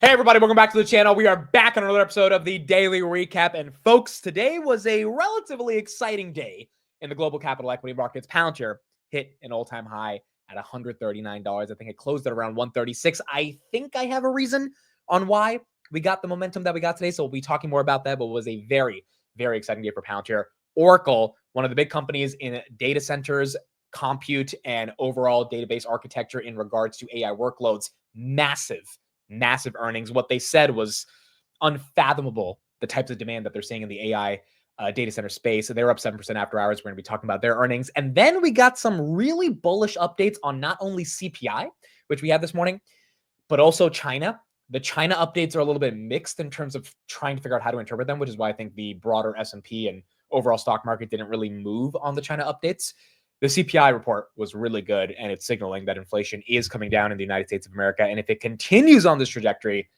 Hey everybody, welcome back to the channel. We are back on another episode of the Daily Recap. And folks, today was a relatively exciting day in the global capital equity markets. Palantir hit an all-time high at $139. I think it closed at around 136. I think I have a reason on why we got the momentum that we got today. So we'll be talking more about that, but it was a very, very exciting day for Palantir. Oracle, one of the big companies in data centers, compute, and overall database architecture in regards to AI workloads, massive earnings. What they said was unfathomable, the types of demand that they're seeing in the AI data center space. So they were up 7% after hours. We're going to be talking about their earnings. And then we got some really bullish updates on not only CPI, which we had this morning, but also China. The China updates are a little bit mixed in terms of trying to figure out how to interpret them, which is why I think the broader S&P and overall stock market didn't really move on the China updates. The CPI report was really good, and it's signaling that inflation is coming down in the United States of America. And if it continues on this trajectory,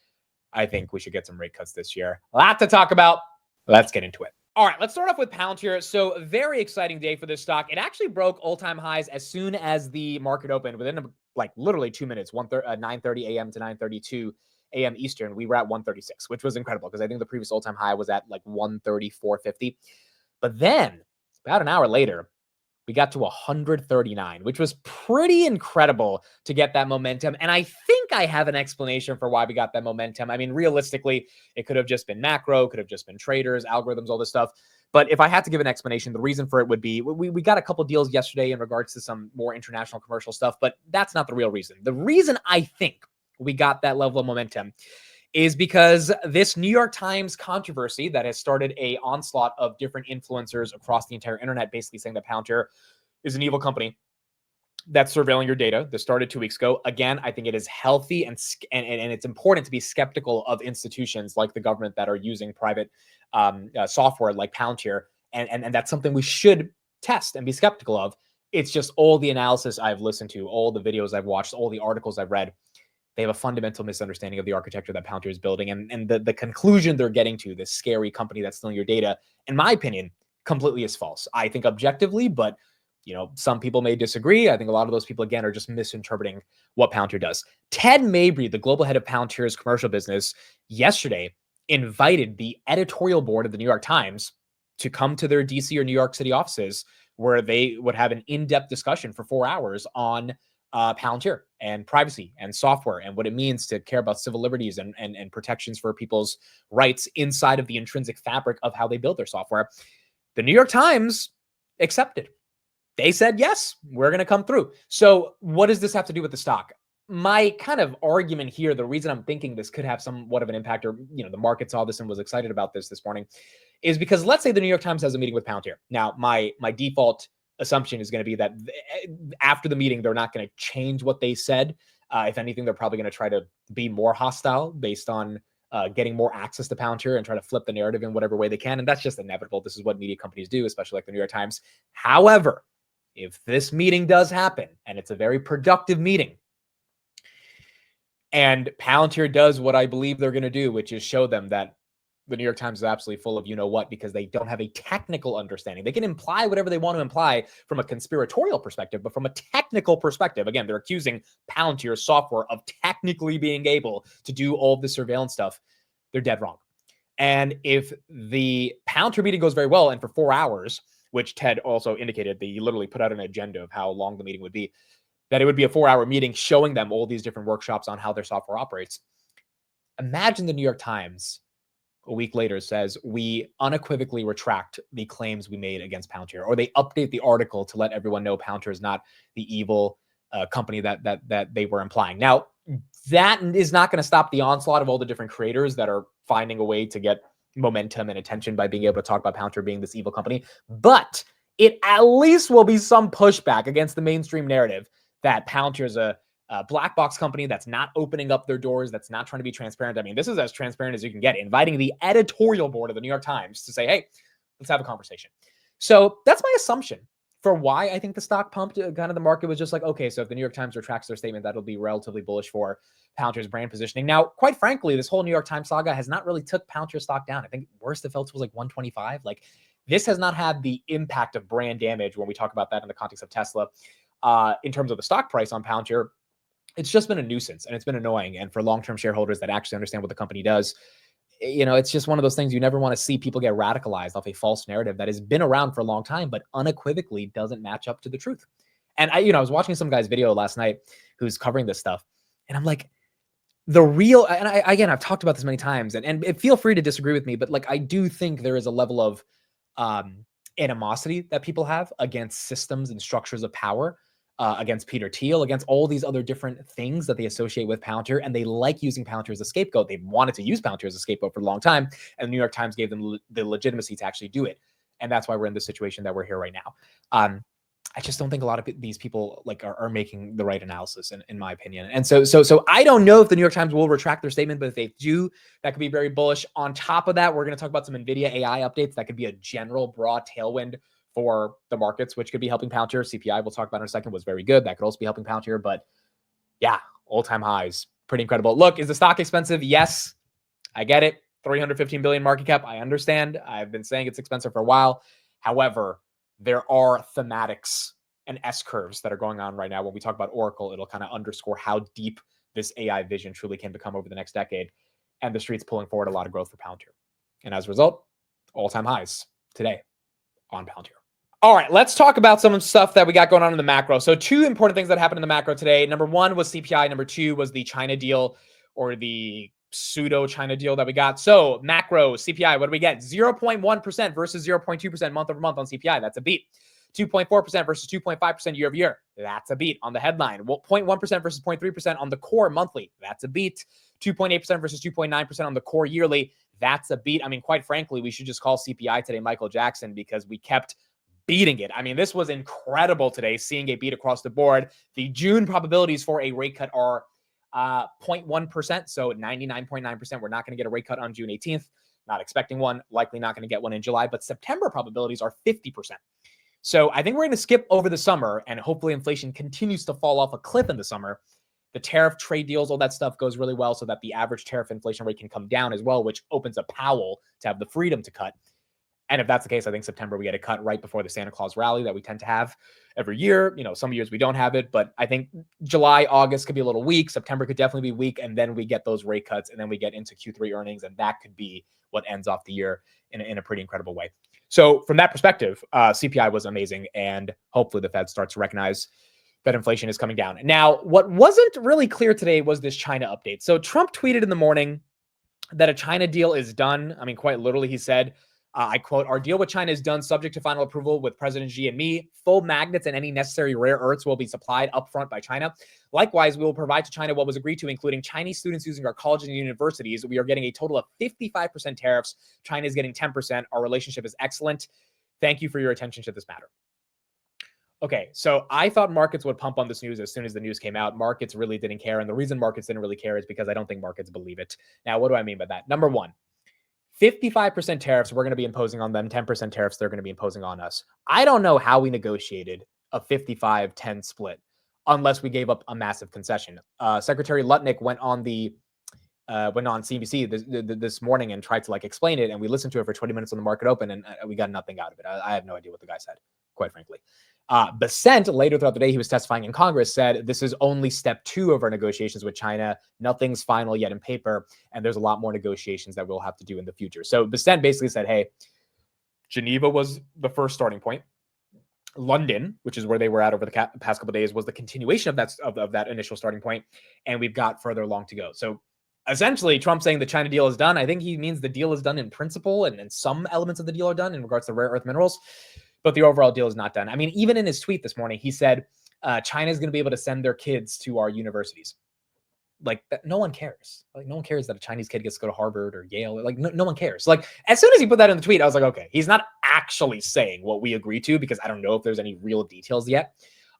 I think we should get some rate cuts this year. A lot to talk about. Let's get into it. All right, let's start off with Palantir. So very exciting day for this stock. It actually broke all-time highs as soon as the market opened within like literally 2 minutes, 9:30 a.m. to 9:32 a.m. Eastern. We were at 136, which was incredible because I think the previous all-time high was at like 134.50. But then about an hour later, we got to 139, which was pretty incredible to get that momentum. And I think I have an explanation for why we got that momentum. I mean, realistically, it could have just been macro, could have just been traders, algorithms, all this stuff. But if I had to give an explanation, the reason for it would be we got a couple deals yesterday in regards to some more international commercial stuff, but that's not the real reason. The reason I think we got that level of momentum is because this New York Times controversy that has started a onslaught of different influencers across the entire internet, basically saying that Palantir is an evil company that's surveilling your data. This started 2 weeks ago. Again, I think it is healthy and it's important to be skeptical of institutions like the government that are using private software like Palantir, and that's something we should test and be skeptical of. It's just all the analysis I've listened to, all the videos I've watched, all the articles I've read. They have a fundamental misunderstanding of the architecture that Palantir is building. And the conclusion they're getting to, this scary company that's stealing your data, in my opinion, completely is false. I think objectively, but some people may disagree. I think a lot of those people, again, are just misinterpreting what Palantir does. Ted Mabry, the global head of Palantir's commercial business, yesterday invited the editorial board of the New York Times to come to their DC or New York City offices where they would have an in-depth discussion for 4 hours on Palantir and privacy and software and what it means to care about civil liberties and protections for people's rights inside of the intrinsic fabric of how they build their software. The New York Times accepted. They said, yes, we're going to come through. So what does this have to do with the stock? My kind of argument here, the reason I'm thinking this could have somewhat of an impact, or the market saw this and was excited about this morning, is because let's say the New York Times has a meeting with Palantir. Now, my default assumption is going to be that after the meeting, they're not going to change what they said. If anything, they're probably going to try to be more hostile based on getting more access to Palantir and try to flip the narrative in whatever way they can. And that's just inevitable. This is what media companies do, especially like the New York Times. However, if this meeting does happen and it's a very productive meeting and Palantir does what I believe they're going to do, which is show them that the New York Times is absolutely full of what, because they don't have a technical understanding. They can imply whatever they want to imply from a conspiratorial perspective, but from a technical perspective, again, they're accusing Palantir software of technically being able to do all of the surveillance stuff. They're dead wrong. And if the Palantir meeting goes very well, and for 4 hours, which Ted also indicated, they literally put out an agenda of how long the meeting would be, that it would be a 4-hour meeting showing them all these different workshops on how their software operates. Imagine the New York Times a week later says, we unequivocally retract the claims we made against Palantir, or they update the article to let everyone know Palantir is not the evil company that they were implying. Now, that is not going to stop the onslaught of all the different creators that are finding a way to get momentum and attention by being able to talk about Palantir being this evil company, but it at least will be some pushback against the mainstream narrative that Palantir is a black box company that's not opening up their doors, that's not trying to be transparent. I mean, this is as transparent as you can get, inviting the editorial board of the New York Times to say, hey, let's have a conversation. So that's my assumption for why I think the stock pumped. Kind of the market was just like, okay, so if the New York Times retracts their statement, that'll be relatively bullish for Palantir's brand positioning. Now, quite frankly, this whole New York Times saga has not really took Palantir stock down. I think worst it felt was like 125. Like, this has not had the impact of brand damage when we talk about that in the context of Tesla. In terms of the stock price on Palantir, it's just been a nuisance and it's been annoying. And for long-term shareholders that actually understand what the company does, it's just one of those things you never want to see people get radicalized off a false narrative that has been around for a long time, but unequivocally doesn't match up to the truth. And I was watching some guy's video last night who's covering this stuff, and I'm like, the real, and again, I've talked about this many times, and feel free to disagree with me, but like, I do think there is a level of animosity that people have against systems and structures of power, against Peter Thiel, against all these other different things that they associate with Palantir, and they like using Palantir as a scapegoat. They wanted to use Palantir as a scapegoat for a long time, and the New York Times gave them the legitimacy to actually do it. And that's why we're in the situation that we're here right now. I just don't think a lot of these people like are making the right analysis, in my opinion. And so I don't know if the New York Times will retract their statement, but if they do, that could be very bullish. On top of that, we're going to talk about some Nvidia AI updates. That could be a general broad tailwind for the markets, which could be helping Palantir. CPI, we'll talk about in a second, was very good. That could also be helping Palantir. But yeah, all-time highs, pretty incredible. Look, is the stock expensive? Yes, I get it. 315 billion market cap. I understand. I've been saying it's expensive for a while. However, there are thematics and S-curves that are going on right now. When we talk about Oracle, it'll kind of underscore how deep this AI vision truly can become over the next decade. And the street's pulling forward a lot of growth for Palantir. And as a result, all-time highs today on Palantir. All right, let's talk about some stuff that we got going on in the macro. So 2 important things that happened in the macro today. Number 1 was CPI. Number 2 was the China deal, or the pseudo China deal that we got. So macro CPI, what do we get? 0.1% versus 0.2% month over month on CPI. That's a beat. 2.4% versus 2.5% year over year. That's a beat on the headline. Well, 0.1% versus 0.3% on the core monthly. That's a beat. 2.8% versus 2.9% on the core yearly. That's a beat. I mean, quite frankly, we should just call CPI today Michael Jackson, because we kept beating it. I mean, this was incredible today, seeing a beat across the board. The June probabilities for a rate cut are 0.1%, so 99.9%. We're not going to get a rate cut on June 18th. Not expecting one. Likely not going to get one in July. But September probabilities are 50%. So I think we're going to skip over the summer, and hopefully inflation continues to fall off a cliff in the summer. The tariff, trade deals, all that stuff goes really well, so that the average tariff inflation rate can come down as well, which opens up Powell to have the freedom to cut. And if that's the case, I think September we get a cut right before the Santa Claus rally that we tend to have every year. Some years we don't have it, but I think July, August could be a little weak. September could definitely be weak. And then we get those rate cuts, and then we get into Q3 earnings. And that could be what ends off the year in a pretty incredible way. So from that perspective, CPI was amazing. And hopefully the Fed starts to recognize that inflation is coming down. Now, what wasn't really clear today was this China update. So Trump tweeted in the morning that a China deal is done. I mean, quite literally, he said, I quote, "Our deal with China is done subject to final approval with President Xi and me. Full magnets and any necessary rare earths will be supplied upfront by China. Likewise, we will provide to China what was agreed to, including Chinese students using our colleges and universities. We are getting a total of 55% tariffs. China is getting 10%. Our relationship is excellent. Thank you for your attention to this matter." Okay, so I thought markets would pump on this news as soon as the news came out. Markets really didn't care. And the reason markets didn't really care is because I don't think markets believe it. Now, what do I mean by that? Number 1, 55% tariffs we're going to be imposing on them, 10% tariffs they're going to be imposing on us. I don't know how we negotiated a 55-10 split unless we gave up a massive concession. Secretary Lutnick went on CNBC this morning and tried to explain it, and we listened to it for 20 minutes on the market open, and we got nothing out of it. I have no idea what the guy said, quite frankly. Besant, later throughout the day, he was testifying in Congress, said this is only step 2 of our negotiations with China. Nothing's final yet in paper, and there's a lot more negotiations that we'll have to do in the future. So Besant basically said, hey, Geneva was the first starting point. London, which is where they were at over the past couple of days, was the continuation of that initial starting point, and we've got further along to go. So essentially, Trump saying the China deal is done, I think he means the deal is done in principle, and some elements of the deal are done in regards to rare earth minerals. But the overall deal is not done. I mean, even in his tweet this morning, he said China is going to be able to send their kids to our universities. No one cares. No one cares that a Chinese kid gets to go to Harvard or Yale. No one cares. As soon as he put that in the tweet, I was like, okay, he's not actually saying what we agreed to, because I don't know if there's any real details yet.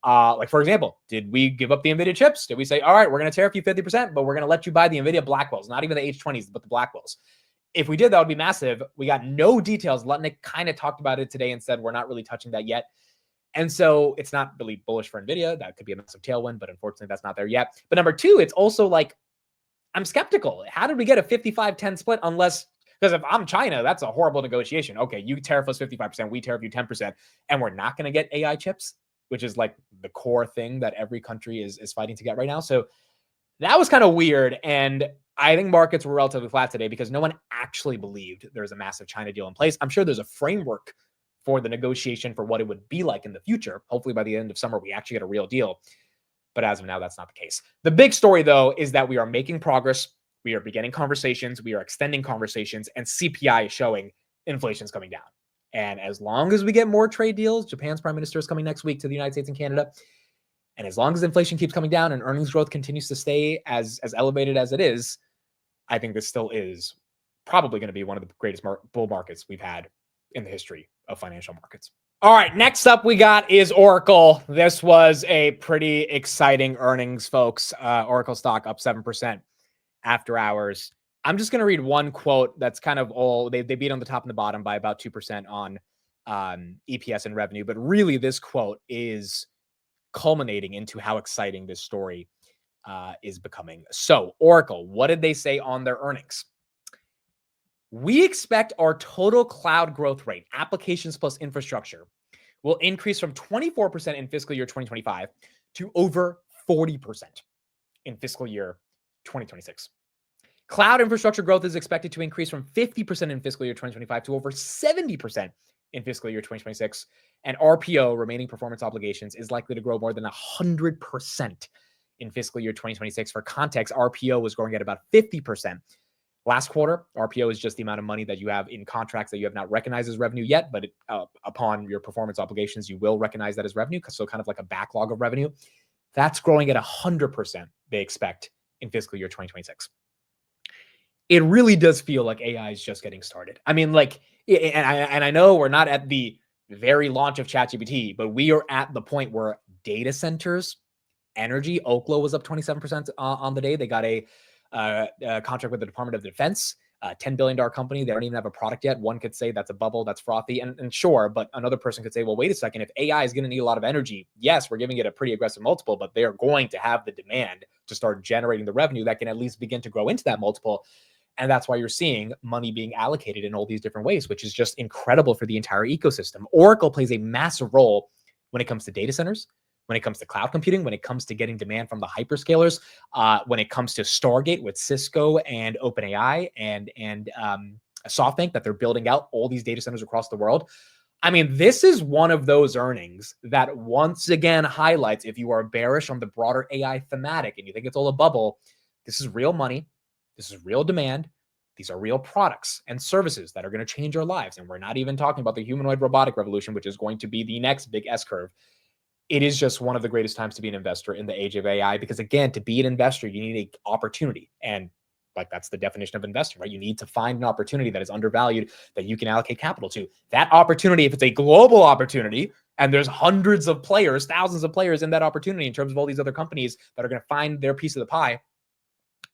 For example, did we give up the Nvidia chips? Did we say, all right, we're going to tariff you 50%, but we're going to let you buy the Nvidia Blackwells, not even the H20s, but the Blackwells? If we did, that would be massive. We got no details. Lutnick kind of talked about it today and said we're not really touching that yet. And so it's not really bullish for Nvidia. That could be a massive tailwind, but unfortunately that's not there yet. But number 2, it's also I'm skeptical. How did we get a 55-10 split because if I'm China, that's a horrible negotiation. Okay, you tariff us 55%, we tariff you 10%, and we're not going to get AI chips. which is like the core thing that every country is fighting to get right now. So that was kind of weird. And I think markets were relatively flat today because no one actually believed there was a massive China deal in place. I'm sure there's a framework for the negotiation for what it would be like in the future. Hopefully by the end of summer, we actually get a real deal. But as of now, that's not the case. The big story, though, is that we are making progress. We are beginning conversations. We are extending conversations. And CPI is showing inflation's coming down. And as long as we get more trade deals, Japan's prime minister is coming next week to the United States and Canada. And as long as inflation keeps coming down and earnings growth continues to stay as elevated as it is, I think this still is probably going to be one of the greatest bull markets we've had in the history of financial markets. All right, next up we got is Oracle. This was a pretty exciting earnings, folks. Oracle stock up 7% after hours. I'm just going to read one quote that's kind of all, they beat on the top and the bottom by about 2% on EPS and revenue. But really, this quote is culminating into how exciting this story is becoming. So Oracle, what did they say on their earnings? We expect our total cloud growth rate, applications plus infrastructure, will increase from 24% in fiscal year 2025 to over 40% in fiscal year 2026. Cloud infrastructure growth is expected to increase from 50% in fiscal year 2025 to over 70% in fiscal year 2026. And RPO, remaining performance obligations, is likely to grow more than 100% in fiscal year 2026. For context, RPO was growing at about 50% last quarter. RPO is just the amount of money that you have in contracts that you have not recognized as revenue yet, but upon your performance obligations, you will recognize that as revenue. So kind of like a backlog of revenue. That's growing at 100%, they expect, in fiscal year 2026. It really does feel like AI is just getting started. I mean, like, and I know we're not at the very launch of ChatGPT, but we are at the point where data centers, energy, Oklo was up 27% on the day. They got a contract with the Department of Defense, a $10 billion company. They don't even have a product yet. One could say that's a bubble, that's frothy, and sure, but another person could say, well, wait a second, if AI is going to need a lot of energy, yes, we're giving it a pretty aggressive multiple, but they're going to have the demand to start generating the revenue that can at least begin to grow into that multiple. And that's why you're seeing money being allocated in all these different ways, which is just incredible for the entire ecosystem. Oracle plays a massive role when it comes to data centers, when it comes to cloud computing, when it comes to getting demand from the hyperscalers, when it comes to Stargate with Cisco and OpenAI and SoftBank, that they're building out all these data centers across the world. I mean, this is one of those earnings that once again highlights, if you are bearish on the broader AI thematic and you think it's all a bubble, this is real money. This is real demand. These are real products and services that are going to change our lives. And we're not even talking about the humanoid robotic revolution, which is going to be the next big S-curve. It is just one of the greatest times to be an investor in the age of AI, because again, to be an investor, you need an opportunity. And like, that's the definition of investing, right? You need to find an opportunity that is undervalued that you can allocate capital to. That opportunity, if it's a global opportunity, and there's hundreds of players, thousands of players in that opportunity in terms of all these other companies that are going to find their piece of the pie,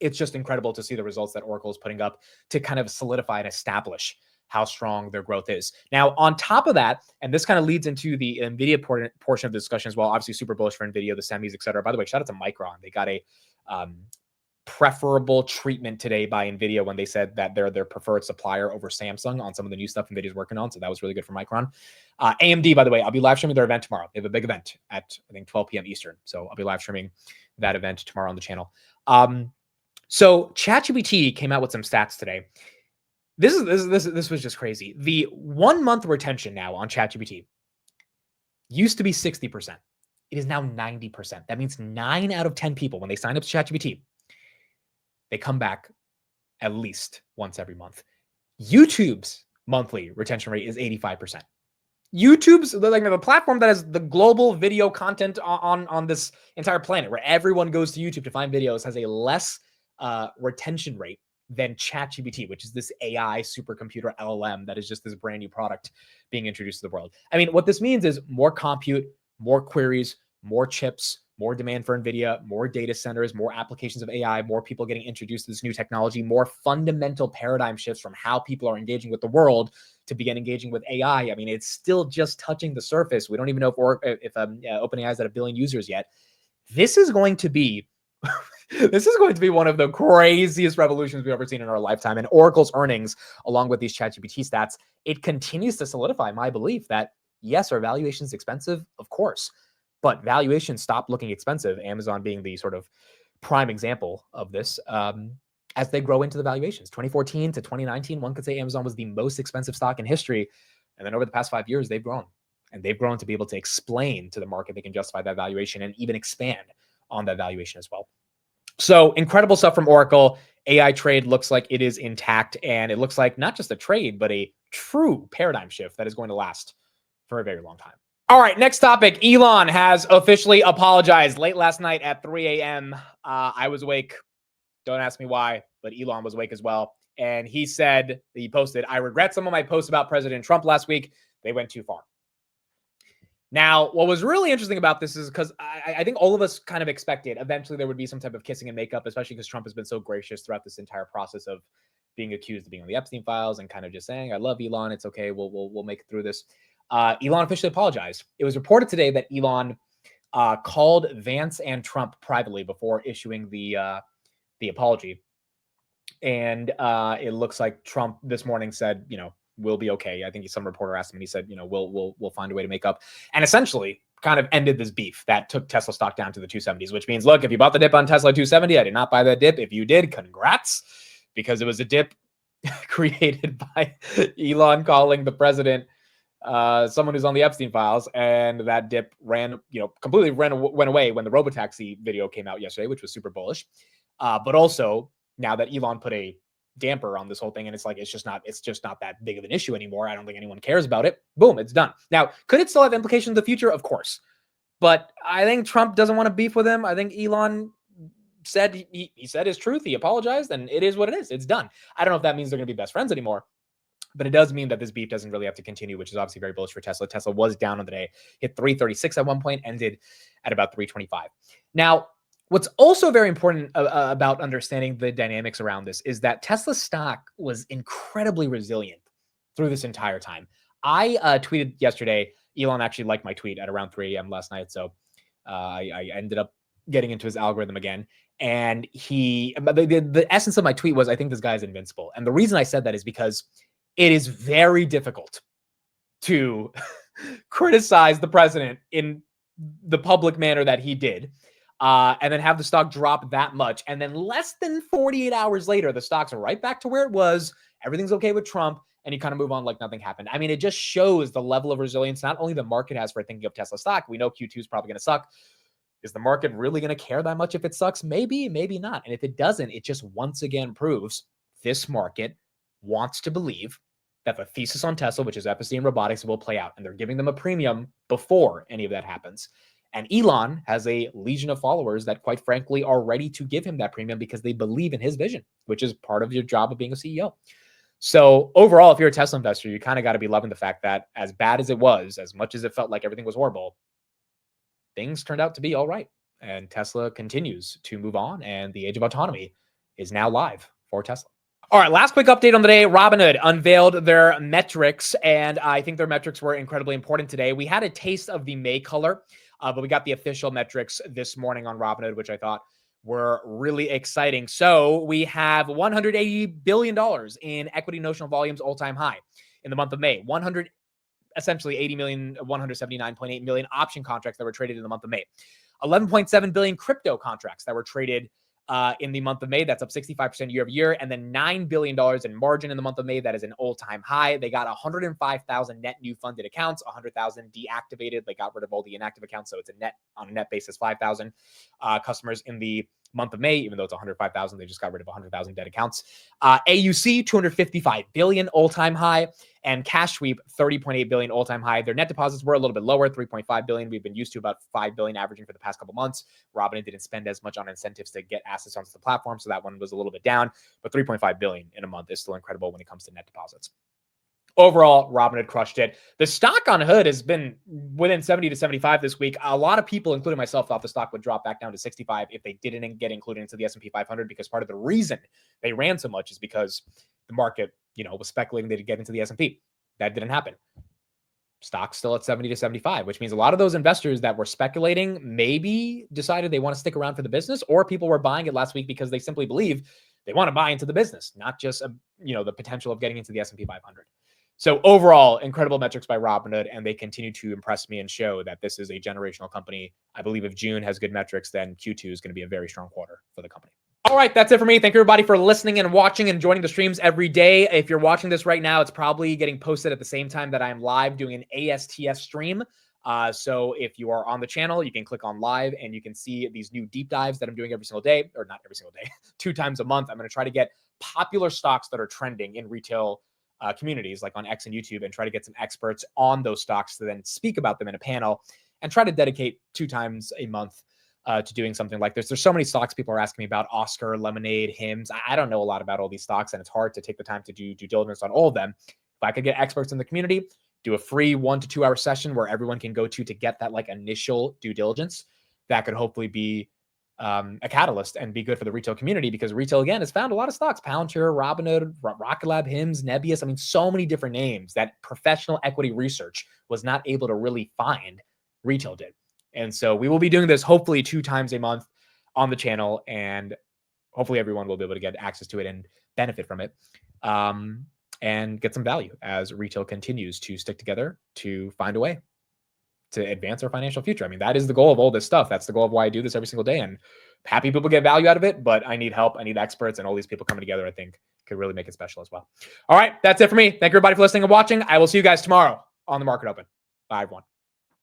it's just incredible to see the results that Oracle is putting up to kind of solidify and establish how strong their growth is. Now, on top of that, and this kind of leads into the Nvidia portion of the discussion as well, obviously super bullish for Nvidia, the semis, et cetera. By the way, shout out to Micron. They got a preferable treatment today by Nvidia when they said that they're their preferred supplier over Samsung on some of the new stuff Nvidia's working on. So that was really good for Micron. AMD, by the way, I'll be live streaming their event tomorrow. They have a big event at, I think, 12 p.m. Eastern. So I'll be live streaming that event tomorrow on the channel. So ChatGPT came out with some stats today. This was just crazy. The 1 month retention now on ChatGPT used to be 60%. It is now 90%. That means 9 out of 10 people, when they sign up to ChatGPT, they come back at least once every month. YouTube's monthly retention rate is 85%. YouTube's like the platform that has the global video content on this entire planet, where everyone goes to YouTube to find videos, has a less retention rate than ChatGPT, which is this AI supercomputer LLM that is just this brand new product being introduced to the world. I mean, what this means is more compute, more queries, more chips, more demand for Nvidia, more data centers, more applications of AI, more people getting introduced to this new technology, more fundamental paradigm shifts from how people are engaging with the world to begin engaging with AI. I mean, it's still just touching the surface. We don't even know if OpenAI is at 1 billion users yet. This is going to be one of the craziest revolutions we've ever seen in our lifetime. And Oracle's earnings, along with these ChatGPT stats, it continues to solidify my belief that, yes, our valuation is expensive, of course, but valuations stopped looking expensive, Amazon being the sort of prime example of this, as they grow into the valuations. 2014 to 2019, one could say Amazon was the most expensive stock in history. And then over the past 5 years, they've grown. And they've grown to be able to explain to the market they can justify that valuation and even expand on that valuation as well. So incredible stuff from Oracle. AI trade looks like it is intact. And it looks like not just a trade, but a true paradigm shift that is going to last for a very long time. All right, next topic. Elon has officially apologized late last night at 3 a.m. I was awake. Don't ask me why, but Elon was awake as well. And he said, he posted, "I regret some of my posts about President Trump last week. They went too far." Now, what was really interesting about this is because I think all of us kind of expected eventually there would be some type of kissing and makeup, especially because Trump has been so gracious throughout this entire process of being accused of being on the Epstein files and kind of just saying, "I love Elon. It's okay. We'll make it through this." Elon officially apologized. It was reported today that Elon called Vance and Trump privately before issuing the apology. And it looks like Trump this morning said, we'll be okay. I think some reporter asked him and he said, we'll find a way to make up, and essentially kind of ended this beef that took Tesla stock down to the 270s, which means, look, if you bought the dip on Tesla 270, I did not buy that dip. If you did, congrats, because it was a dip created by Elon calling the president someone who's on the Epstein files, and that dip completely went away when the Robotaxi video came out yesterday, which was super bullish. But also now that Elon put a damper on this whole thing, and it's just not that big of an issue anymore. I don't think anyone cares about it. Boom, it's done. Now, could it still have implications in the future? Of course. But I think Trump doesn't want to beef with him. I think Elon said he said his truth. He apologized, and it is what it is. It's done. I don't know if that means they're going to be best friends anymore, but it does mean that this beef doesn't really have to continue, which is obviously very bullish for Tesla. Tesla was down on the day, hit 336 at one point, ended at about 325. Now, what's also very important about understanding the dynamics around this is that Tesla stock was incredibly resilient through this entire time. I tweeted yesterday. Elon actually liked my tweet at around 3 a.m. last night, so I ended up getting into his algorithm again. And the essence of my tweet was, I think this guy is invincible. And the reason I said that is because it is very difficult to criticize the president in the public manner that he did, and then have the stock drop that much. And then less than 48 hours later, the stocks are right back to where it was. Everything's okay with Trump. And you kind of move on like nothing happened. I mean, it just shows the level of resilience not only the market has for thinking of Tesla stock. We know Q2 is probably going to suck. Is the market really going to care that much if it sucks? Maybe, maybe not. And if it doesn't, it just once again proves this market wants to believe that the thesis on Tesla, which is FSD and robotics, will play out. And they're giving them a premium before any of that happens. And Elon has a legion of followers that, quite frankly, are ready to give him that premium because they believe in his vision, which is part of your job of being a CEO. So overall, if you're a Tesla investor, you kind of got to be loving the fact that as bad as it was, as much as it felt like everything was horrible, things turned out to be all right. And Tesla continues to move on, and the age of autonomy is now live for Tesla. All right, last quick update on the day. Robinhood unveiled their metrics, and I think their metrics were incredibly important today. We had a taste of the May color, but we got the official metrics this morning on Robinhood, which I thought were really exciting. So we have $180 billion in equity notional volumes, all-time high in the month of May. Essentially 80 million, 179.8 million option contracts that were traded in the month of May. 11.7 billion crypto contracts that were traded in the month of May. That's up 65% year over year. And then $9 billion in margin in the month of May. That is an all-time high. They got 105,000 net new funded accounts, 100,000 deactivated. They got rid of all the inactive accounts. So it's on a net basis, 5,000 customers in the month of May. Even though it's 105,000, they just got rid of 100,000 dead accounts. AUC, 255 billion, all-time high. And cash sweep, 30.8 billion, all-time high. Their net deposits were a little bit lower, 3.5 billion. We've been used to about 5 billion averaging for the past couple months. Robinhood didn't spend as much on incentives to get assets onto the platform, so that one was a little bit down. But 3.5 billion in a month is still incredible when it comes to net deposits. Overall, Robinhood crushed it. The stock on Hood has been within 70 to 75 this week. A lot of people, including myself, thought the stock would drop back down to 65 if they didn't get included into the S&P 500, because part of the reason they ran so much is because the market, was speculating they'd get into the S&P. That didn't happen. Stock's still at 70 to 75, which means a lot of those investors that were speculating maybe decided they want to stick around for the business, or people were buying it last week because they simply believe they want to buy into the business, not just the potential of getting into the S&P 500. So overall, incredible metrics by Robinhood, and they continue to impress me and show that this is a generational company. I believe if June has good metrics, then Q2 is going to be a very strong quarter for the company. All right, that's it for me. Thank you, everybody, for listening and watching and joining the streams every day. If you're watching this right now, it's probably getting posted at the same time that I'm live doing an ASTS stream. So if you are on the channel, you can click on live and you can see these new deep dives that I'm doing every single day, or not every single day, 2 times a month. I'm going to try to get popular stocks that are trending in retail communities like on X and YouTube and try to get some experts on those stocks to then speak about them in a panel and try to dedicate 2 times a month to doing something like this. There's so many stocks people are asking me about: Oscar, Lemonade, Hims. I don't know a lot about all these stocks, and it's hard to take the time to do due diligence on all of them. If I could get experts in the community, do a free 1 to 2 hour session where everyone can go to get that like initial due diligence, that could hopefully be a catalyst and be good for the retail community, because retail, again, has found a lot of stocks: Palantir, Robinhood, Rocket Lab, Hims, Nebius. I mean, so many different names that professional equity research was not able to really find. Retail did. And so we will be doing this hopefully 2 times a month on the channel, and hopefully everyone will be able to get access to it and benefit from it, and get some value as retail continues to stick together to find a way to advance our financial future. I mean, that is the goal of all this stuff. That's the goal of why I do this every single day, and happy people get value out of it, but I need help. I need experts, and all these people coming together, I think, could really make it special as well. All right, that's it for me. Thank you, everybody, for listening and watching. I will see you guys tomorrow on the Market Open. Bye, everyone.